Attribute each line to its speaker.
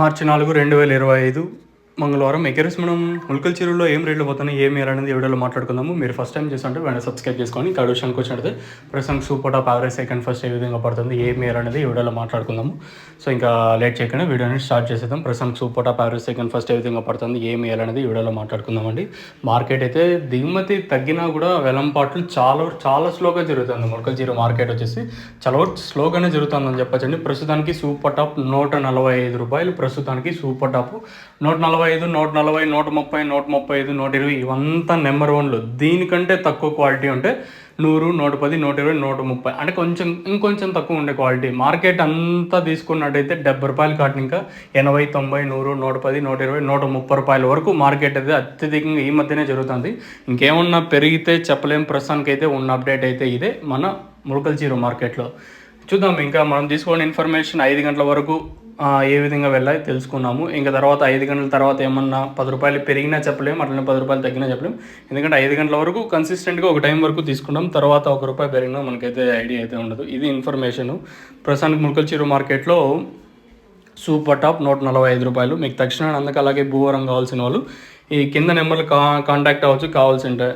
Speaker 1: మార్చి 4, 2025 మంగళవారం. ఎకరేసి మనం ములకల చెరువులో ఏం రేట్లు పోతున్నాయి, ఏం వేయాలనేది ఈ వీడియోలో మాట్లాడుకుందాము. మీరు ఫస్ట్ టైం చేస్తుంటే వెంటనే సబ్స్క్రైబ్ చేసుకొని థర్డ్ విషయానికి వచ్చినట్టు ప్రస్తుతానికి super top average second first ఏ విధంగా పడుతుంది, ఏం వేయాలనేది ఈ వీడియోలో మాట్లాడుకుందాము. సో ఇంకా లేట్ చేయకుండా వీడియోని స్టార్ట్ చేసేద్దాం. ప్రస్తుతానికి super top average second first ఏ విధంగా పడుతుంది, ఏం వేయాలనేది ఈ వీడియోలో మాట్లాడుకుందామండి. మార్కెట్ అయితే దిగుమతి తగ్గినా కూడా వెలంపాట్లు చాలా స్లోగా జరుగుతుంది. ములకల చెరువు మార్కెట్ వచ్చేసి చాలా స్లోగానే జరుగుతుందని చెప్పచ్చండి. ప్రస్తుతానికి సూపర్ టాప్ ₹145, ప్రస్తుతానికి సూపర్ టాప్ 145, 140, 130, 135, 120 ఇవంతా నెంబర్ వన్లు. దీనికంటే తక్కువ క్వాలిటీ ఉంటే 100, 110, 120, 130 అంటే ఇంకొంచెం తక్కువ ఉండే క్వాలిటీ. మార్కెట్ అంతా తీసుకున్నట్టయితే ₹70 కాటిన ఇంకా 80, 90, 100, 110, 120, ₹130 వరకు మార్కెట్ అయితే అత్యధికంగా ఈ మధ్యనే జరుగుతుంది. ఇంకేమన్నా పెరిగితే చెప్పలేం. ప్రస్తుతానికైతే ఉన్న అప్డేట్ అయితే ఇదే మన ములకల చెరువు మార్కెట్లో. చూద్దాం. ఇంకా మనం తీసుకోండి ఇన్ఫర్మేషన్ 5 గంటల వరకు ఏ విధంగా వెళ్ళాలి తెలుసుకున్నాము. ఇంకా తర్వాత 5 గంటల తర్వాత ఏమన్నా ₹10 పెరిగినా చెప్పలేము, అట్లనే ₹10 తగ్గినా చెప్పలేము. ఎందుకంటే 5 గంటల వరకు కన్సిస్టెంట్గా ఒక టైం వరకు తీసుకున్నాం. తర్వాత ₹1 పెరిగినా మనకైతే ఐడియా అయితే ఉండదు. ఇది ఇన్ఫర్మేషను. ప్రస్తుతానికి ములకల చెరువు మార్కెట్లో సూపర్ టాప్ ₹145. మీకు తక్షణ అందుకు అలాగే భూవరం కావాల్సిన వాళ్ళు ఈ కింద నెంబర్లు కాంటాక్ట్ అవ్వచ్చు కావాల్సి ఉంటే.